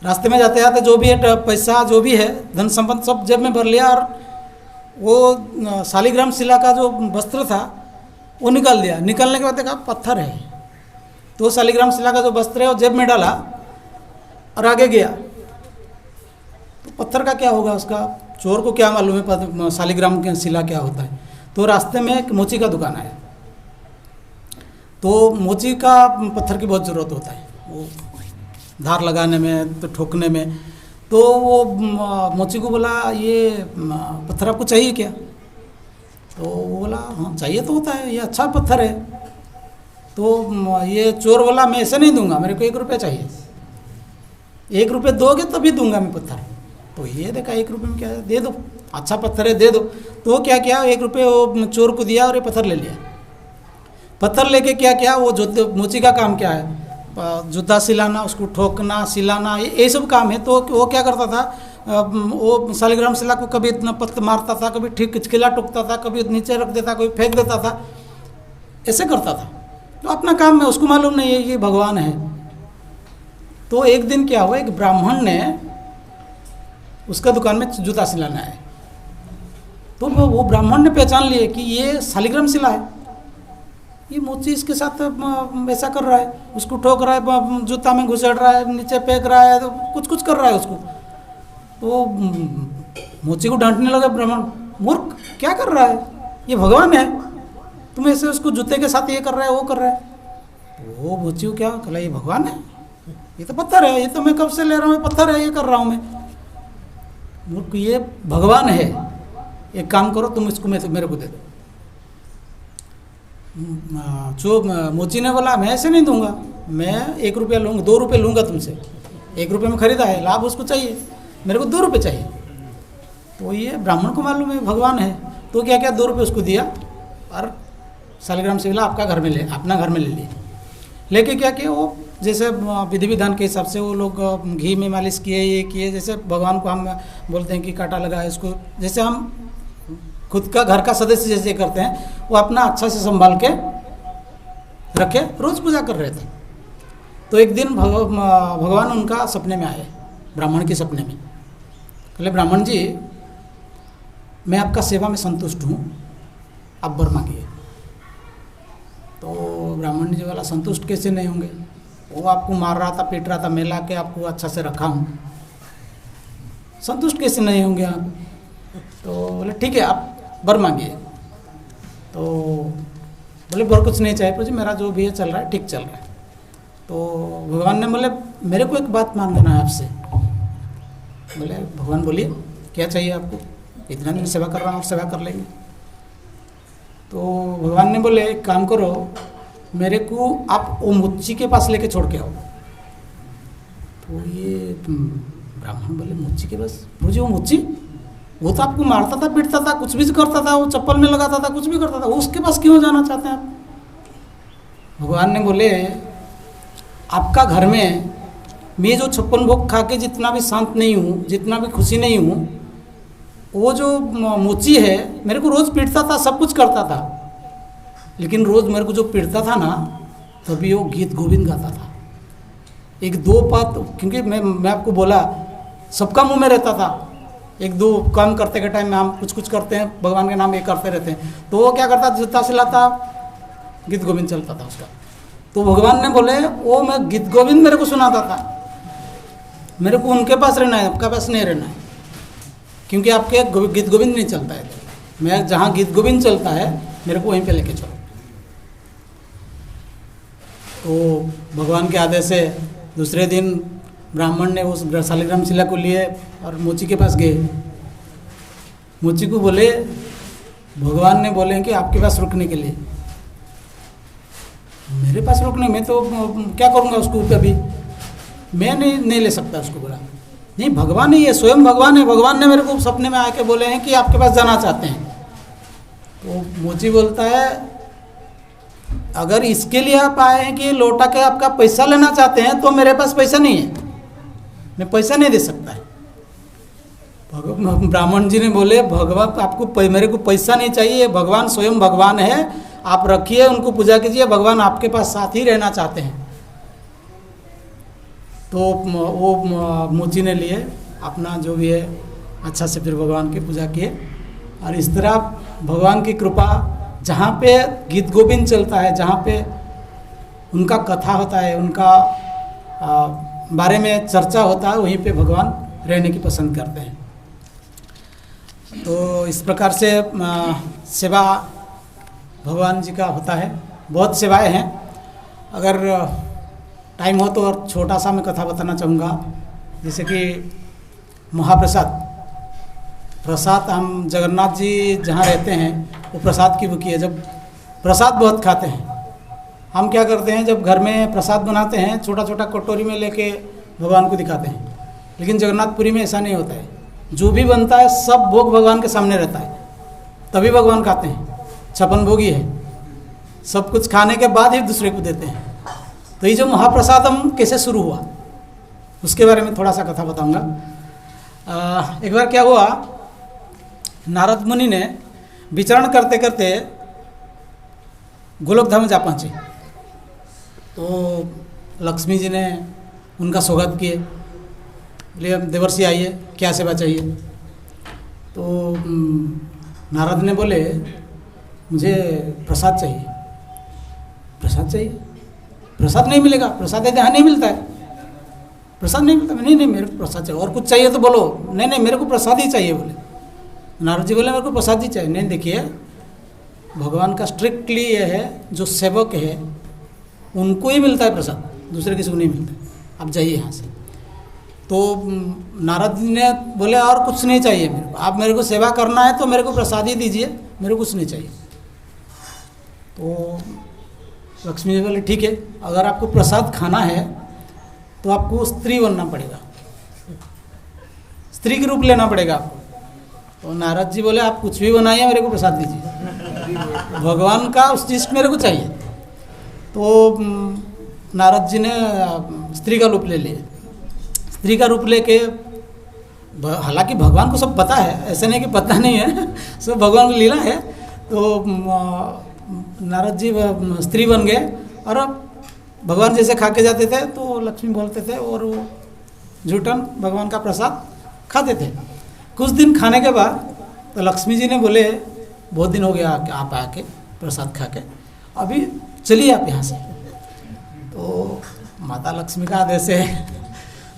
रास्ते में जाते जाते जो भी है पैसा, जो भी है धन संपत्ति सब जेब में भर लिया, और वो शालिग्राम शिला का जो वस्त्र था वो निकाल दिया। निकालने के बाद देखा पत्थर है, तो शालिग्राम शिला का जो वस्त्र है वो जेब में डाला और आगे गया। तो पत्थर का क्या होगा उसका, चोर को क्या मालूम है शालिग्राम की शिला क्या होता है। तो रास्ते में एक मोची का दुकान आया, तो मोची का पत्थर की बहुत ज़रूरत होता है, वो धार लगाने में, तो ठोकने में। तो वो मोची को बोला ये पत्थर आपको चाहिए क्या? तो वो बोला हाँ चाहिए तो होता है, ये अच्छा पत्थर है। तो ये चोर बोला मैं ऐसे नहीं दूंगा, मेरे को 1 रुपया चाहिए, 1 रुपये दोगे तभी दूंगा मैं पत्थर। तो ये देखा 1 रुपये में क्या है, दे दो, अच्छा पत्थर है दे दो। तो वो क्या किया, 1 रुपये वो चोर को दिया और ये पत्थर ले लिया। पत्थर लेके क्या किया, वो जो मोची का काम क्या है, जुद्धा सिलाना, उसको ठोकना, सिलाना, ये सब काम है। तो वो क्या करता था, वो शालिग्राम शिला को कभी इतना पत्त मारता था, कभी ठीक किचकिला टूकता था, कभी नीचे रख देता, कभी फेंक देता था, ऐसे करता था। तो अपना काम में उसको मालूम नहीं है ये भगवान है। तो एक दिन क्या हुआ, एक ब्राह्मण ने उसका दुकान में जूता सिलाना है, तो वो ब्राह्मण ने पहचान लिए कि ये शालिग्राम शिला है, ये मोची इसके साथ ऐसा कर रहा है, उसको ठोक रहा है, जूता में घुसेड़ रहा है, नीचे फेंक रहा है, तो कुछ कुछ कर रहा है उसको। तो मोची को डांटने लगा ब्राह्मण, मूर्ख क्या कर रहा है, ये भगवान है, तुम ऐसे उसको जूते के साथ ये कर रहा है वो कर रहा है। वो मोची को क्या कहला, ये भगवान है, ये तो पत्थर है, ये तो मैं कब से ले रहा हूँ, पत्थर है, ये कर रहा हूँ मैं। मूर्ख, ये भगवान है, एक काम करो तुम इसको मेरे को दे दो। जो मोची ने बोला मैं ऐसे नहीं दूंगा, मैं 1 रुपया लूँगा, 2 रुपये लूँगा तुमसे, 1 रुपये में खरीदा है, लाभ उसको चाहिए, मेरे को 2 रुपये चाहिए। तो ये ब्राह्मण को मालूम है भगवान है, तो क्या क्या 2 रुपये उसको दिया और शालिग्राम शिला आपका घर में अपना घर में ले लिए। लेके क्या किया, वो जैसे विधि विधान के हिसाब से वो लोग घी में मालिश किए, ये किए, जैसे भगवान को हम बोलते हैं कि कांटा लगा है इसको, जैसे हम खुद का घर का सदस्य जैसे करते हैं, वो अपना अच्छा से संभाल के रखे, रोज पूजा कर रहे थे। तो एक दिन भगवान उनका सपने में आए, ब्राह्मण के सपने में। बोले ब्राह्मण जी, मैं आपका सेवा में संतुष्ट हूँ, आप वर मांगिए। तो ब्राह्मण जी बोला संतुष्ट कैसे नहीं होंगे, वो आपको मार रहा था, पीट रहा था, मैं ला के आपको अच्छा से रखा हूँ, संतुष्ट कैसे नहीं होंगे आप। तो बोले ठीक है आप वर मांगिए। तो बोले वर कुछ नहीं चाहिए प्रभु जी, मेरा जो भी है चल रहा है ठीक चल रहा है। तो भगवान ने बोले मेरे को एक बात मांगना है आपसे। बोले भगवान बोलिए क्या चाहिए आपको, इतना दिन सेवा कर रहा हूँ और सेवा कर लेंगे। तो भगवान ने बोले एक काम करो, मेरे को आप वो मुच्ची के पास लेके छोड़ के आओ। तो ये ब्राह्मण बोले मुच्ची के पास, मुझे वो मुच्ची, वो तो आपको मारता था, पीटता था, कुछ भी करता था, वो चप्पल में लगाता था, कुछ भी करता था, उसके पास क्यों जाना चाहते हैं आप। भगवान ने बोले आपका घर में मैं जो 56 भोग खा के जितना भी शांत नहीं हूँ, जितना भी खुशी नहीं हूँ, वो जो मोची है मेरे को रोज़ पीटता था, सब कुछ करता था, लेकिन रोज़ मेरे को जो पीटता था ना, तभी वो गीत गोविंद गाता था। 1-2 बात, क्योंकि मैं आपको बोला सबका मुंह में रहता था, 1-2 काम करते के टाइम में हम कुछ कुछ करते हैं, भगवान के नाम ये करते रहते हैं। तो वो क्या करता, जूता सिलाता, गीत गोविंद चलता था उसका। तो भगवान ने बोले वो मैं गीत गोविंद मेरे को सुनाता था, मेरे को उनके पास रहना है, आपके पास नहीं रहना है, क्योंकि आपके गीत गोविंद नहीं चलता है। मैं जहाँ गीत गोविंद चलता है मेरे को वहीं पे लेके चलो। तो भगवान के आदेश से दूसरे दिन ब्राह्मण ने उस शालिग्राम शिला को लिए और मोची के पास गए। मोची को बोले भगवान ने बोले कि आपके पास रुकने के लिए। मेरे पास रुकने, मैं तो क्या करूँगा उसको, अभी मैं नहीं ले सकता उसको। बोला नहीं, भगवान ही है, स्वयं भगवान है, भगवान ने मेरे को सपने में आके बोले हैं कि आपके पास जाना चाहते हैं। तो मोची बोलता है अगर इसके लिए आप आए हैं कि लौटा के आपका पैसा लेना चाहते हैं, तो मेरे पास पैसा नहीं है, मैं पैसा नहीं दे सकता है। ब्राह्मण जी ने बोले भगवान आपको मेरे को पैसा नहीं चाहिए, भगवान स्वयं भगवान है, आप रखिए, उनको पूजा कीजिए, भगवान आपके पास साथ ही रहना चाहते हैं। तो वो मोची ने लिए अपना जो भी है अच्छा से फिर भगवान की पूजा किए। और इस तरह भगवान की कृपा, जहाँ पे गीत गोविंद चलता है, जहाँ पे उनका कथा होता है, उनका बारे में चर्चा होता है, वहीं पे भगवान रहने की पसंद करते हैं। तो इस प्रकार से सेवा भगवान जी का होता है। बहुत सेवाएं हैं, अगर टाइम हो तो और छोटा सा मैं कथा बताना चाहूँगा। जैसे कि महाप्रसाद, प्रसाद हम जगन्नाथ जी जहाँ रहते हैं वो प्रसाद की बुकी है। जब प्रसाद बहुत खाते हैं, हम क्या करते हैं, जब घर में प्रसाद बनाते हैं छोटा छोटा कटोरी में लेके भगवान को दिखाते हैं, लेकिन जगन्नाथपुरी में ऐसा नहीं होता है। जो भी बनता है सब भोग भगवान के सामने रहता है, तभी भगवान खाते हैं। 56 भोगी है, सब कुछ खाने के बाद ही दूसरे को देते हैं। तो ये जो महाप्रसादम कैसे शुरू हुआ उसके बारे में थोड़ा सा कथा बताऊंगा। एक बार क्या हुआ, नारद मुनि ने विचरण करते करते गोलोक धाम जा पहुँचे। तो लक्ष्मी जी ने उनका स्वागत किए, बोले देवर्षि आइए, क्या सेवा चाहिए। तो नारद ने बोले मुझे प्रसाद चाहिए। प्रसाद चाहिए? प्रसाद नहीं मिलेगा, प्रसाद यहाँ नहीं मिलता है, प्रसाद नहीं मिलता। नहीं नहीं, मेरे को प्रसाद चाहिए। और कुछ चाहिए तो बोलो। नहीं नहीं, मेरे को प्रसाद ही चाहिए बोले। नारद जी बोले मेरे को प्रसाद ही चाहिए। नहीं, देखिए भगवान का स्ट्रिक्टली ये है, जो सेवक है उनको ही मिलता है प्रसाद, दूसरे किसी को नहीं मिलता। आप जाइए यहाँ से। तो नारद जी ने बोले और कुछ नहीं चाहिए मेरे को, आप मेरे को सेवा करना है तो मेरे को प्रसाद ही दीजिए, मेरे को कुछ नहीं चाहिए। तो लक्ष्मी जी बोले ठीक है, अगर आपको प्रसाद खाना है तो आपको स्त्री बनना पड़ेगा, स्त्री के रूप लेना पड़ेगा आपको। तो नारद जी बोले आप कुछ भी बनाइए, मेरे को प्रसाद दीजिए, भगवान का उस चीज़ मेरे को चाहिए। तो नारद जी ने स्त्री का रूप ले लिया। स्त्री का रूप लेके, हालांकि भगवान को सब पता है, ऐसे नहीं कि पता नहीं है, सब भगवान की लीला है। तो नारद जी स्त्री बन गए और भगवान जैसे खा के जाते थे तो लक्ष्मी बोलते थे और वो झूठन भगवान का प्रसाद खाते थे। कुछ दिन खाने के बाद तो लक्ष्मी जी ने बोले बहुत दिन हो गया आप आके प्रसाद खा के, अभी चलिए आप यहाँ से। तो माता लक्ष्मी का आदेश है,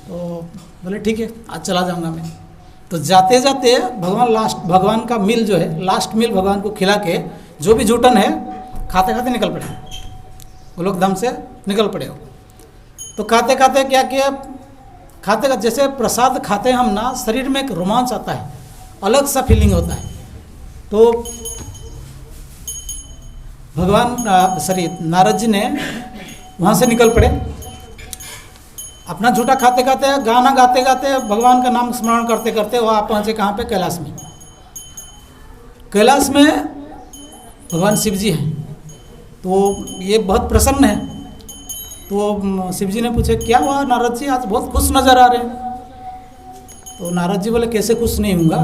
तो बोले ठीक है आज चला जाऊँगा मैं। तो जाते जाते भगवान का मील जो है, लास्ट मील भगवान को खिला के जो भी झूठन है खाते खाते निकल पड़े, गोलोक धाम से निकल पड़े हो। तो खाते खाते क्या किया, खाते खाते जैसे प्रसाद खाते हम ना, शरीर में एक रोमांच आता है, अलग सा फीलिंग होता है। तो नारद जी ने वहाँ से निकल पड़े, अपना झूठा खाते खाते, गाना गाते गाते, भगवान का नाम स्मरण करते करते वहाँ पहुँचे। कहाँ पे? कैलाश में। कैलाश में भगवान शिव जी हैं। तो ये बहुत प्रसन्न है। तो शिव जी ने पूछे क्या हुआ नारद जी, आज बहुत खुश नज़र आ रहे हैं। तो नारद जी बोले कैसे खुश नहीं होऊंगा,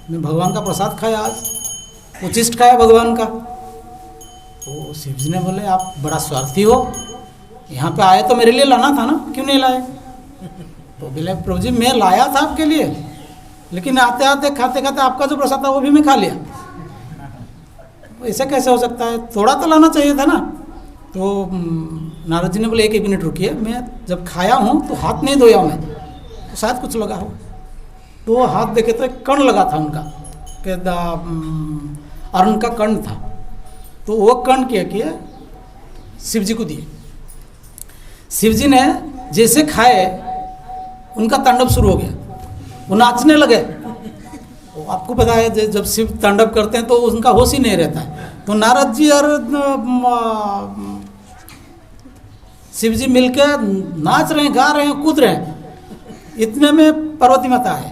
मैं भगवान का प्रसाद खाया, आज उचिष्ट खाया भगवान का। तो शिव जी ने बोले आप बड़ा स्वार्थी हो, यहाँ पे आए तो मेरे लिए लाना था ना, क्यों नहीं लाए? तो बोले प्रभु जी मैं लाया था आपके लिए, लेकिन आते आते खाते खाते आपका जो प्रसाद था वो भी मैं खा लिया। ऐसे कैसे हो सकता है, थोड़ा तो लाना चाहिए था ना। तो नारद जी ने बोले एक मिनट रुकिए, मैं जब खाया हूँ तो हाथ नहीं धोया मैं, तो शायद कुछ लगा हो। तो हाथ देखे तो एक कण लगा था उनका, अर्ण का कण था। तो वो कण क्या किए, शिव जी को दिए। शिव जी ने जैसे खाए उनका तांडव शुरू हो गया, वो नाचने लगे। आपको पता है जब शिव तांडव करते हैं तो उनका होश ही नहीं रहता है। तो नारद जी और शिव जी मिलकर नाच रहे हैं, गा रहे हैं, कूद रहे हैं। इतने में पार्वती माता है,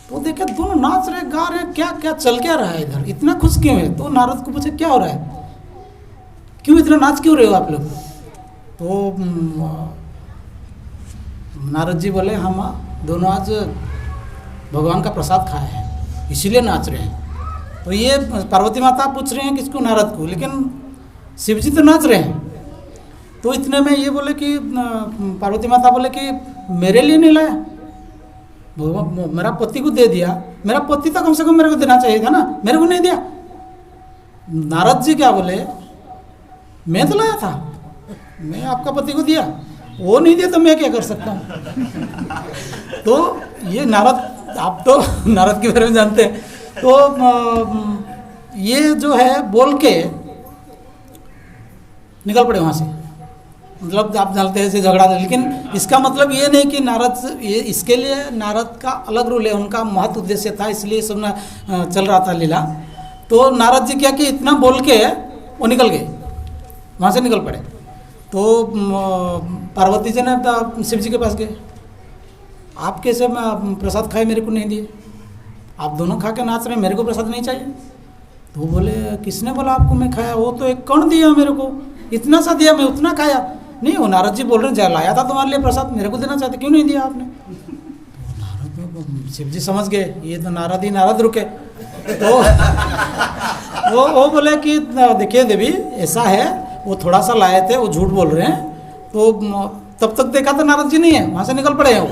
तो देखे दोनों नाच रहे गा रहे, क्या क्या चल क्या रहा है इधर, इतना खुश क्यों है। तो नारद को पूछे क्या हो रहा है, क्यों इतना नाच क्यों रहे हो आप लोग। तो नारद जी बोले हम दोनों आज भगवान का प्रसाद खाए हैं इसीलिए नाच रहे हैं। तो ये पार्वती माता पूछ रहे हैं किसको, नारद को, लेकिन शिव जी तो नाच रहे हैं। तो इतने में ये बोले कि पार्वती माता बोले कि मेरे लिए नहीं लाया, मेरा पति को दे दिया, मेरा पति तो कम से कम मेरे को देना चाहिए था ना, मेरे को नहीं दिया। नारद जी क्या बोले, मैं तो लाया था, मैं आपका पति को दिया, वो नहीं दिया तो मैं क्या कर सकता हूँ। तो ये नारद, आप तो नारद के बारे में जानते हैं। तो ये जो है बोल के निकल पड़े वहाँ से, मतलब आप जानते हैं ऐसे झगड़ा। लेकिन इसका मतलब ये नहीं कि नारद, ये इसके लिए नारद का अलग रूल है, उनका महत्व उद्देश्य था, इसलिए सब ना चल रहा था लीला। तो नारद जी क्या कि इतना बोल के वो निकल गए, वहाँ से निकल पड़े। तो पार्वती जी ने शिव जी के पास गए, आप कैसे प्रसाद खाए मेरे को नहीं दिए, आप दोनों खा के नाच रहे हैं, मेरे को प्रसाद नहीं चाहिए। तो वो बोले किसने बोला आपको मैं खाया, वो तो एक कण दिया मेरे को, इतना सा दिया, मैं उतना खाया नहीं। वो नारद जी बोल रहे हैं लाया था तुम्हारे लिए प्रसाद, मेरे को देना चाहते, क्यों नहीं दिया आपने। तो नारद में शिव जी समझ गए ये तो नारद ही नारद रुके, तो वो बोले कि देखिए देवी ऐसा है, वो थोड़ा सा लाए थे, वो झूठ बोल रहे हैं। तो तब तक देखा तो नारद जी नहीं है, वहाँ से निकल पड़े हैं, वो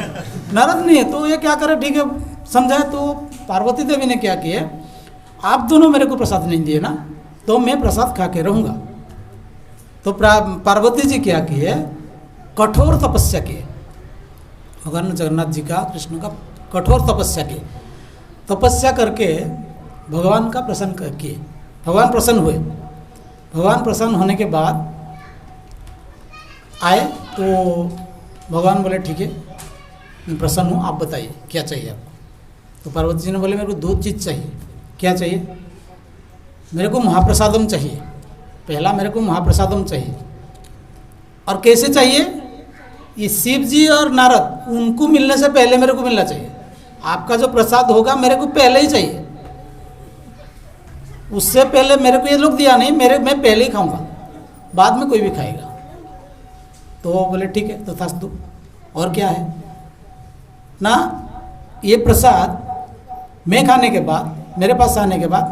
नारद नहीं है। तो ये क्या करे, ठीक है समझाए। तो पार्वती देवी ने क्या किया, आप दोनों मेरे को प्रसाद नहीं दिए ना, तो मैं प्रसाद खा के रहूँगा। तो पार्वती जी क्या किए, कठोर तपस्या किए, भगवान जगन्नाथ जी का, कृष्ण का कठोर तपस्या किए। तपस्या करके भगवान का प्रसन्न किए, भगवान प्रसन्न हुए। भगवान प्रसन्न होने के बाद आए तो भगवान बोले ठीक है मैं प्रसन्न हूँ, आप बताइए क्या चाहिए आपको। तो पार्वती जी ने बोले मेरे को 2 चीज़ चाहिए। क्या चाहिए? मेरे को महाप्रसादम चाहिए, पहला मेरे को महाप्रसादम चाहिए। और कैसे चाहिए? ये शिव जी और नारद उनको मिलने से पहले मेरे को मिलना चाहिए। आपका जो प्रसाद होगा मेरे को पहले ही चाहिए, उससे पहले मेरे को ये लोग दिया नहीं, मैं पहले ही खाऊंगा, बाद में कोई भी खाएगा। तो वो बोले ठीक है तथास्तु। और क्या है ना, ये प्रसाद मैं खाने के बाद, मेरे पास आने के बाद,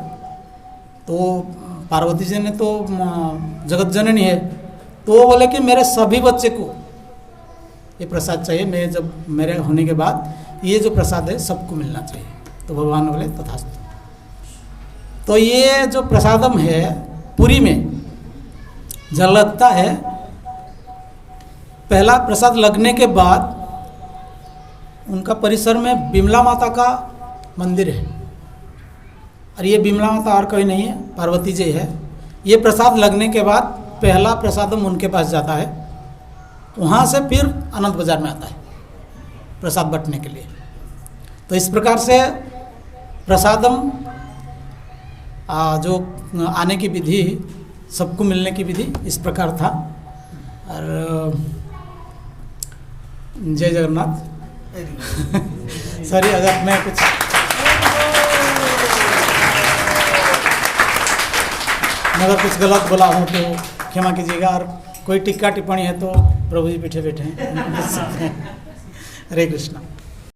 तो पार्वती जी ने तो जगत जननी है, तो वो बोले कि मेरे सभी बच्चे को ये प्रसाद चाहिए, मैं जब मेरे होने के बाद ये जो प्रसाद है सबको मिलना चाहिए। तो भगवान बोले तथास्तु। तो ये जो प्रसादम है, पुरी में जल लगता है, पहला प्रसाद लगने के बाद उनका परिसर में बिमला माता का मंदिर है, और ये बिमला माता और कोई नहीं है, पार्वती जी है। ये प्रसाद लगने के बाद पहला प्रसादम उनके पास जाता है, वहाँ से फिर आनंद बाजार में आता है प्रसाद बंटने के लिए। तो इस प्रकार से प्रसादम जो आने की विधि, सबको मिलने की विधि इस प्रकार था। और जय जगन्नाथ। सॉरी अगर मैं कुछ गलत बोला हूँ तो क्षमा कीजिएगा, और कोई टिक्का टिप्पणी है तो प्रभु जी पीछे बैठे हैं। हरे कृष्णा।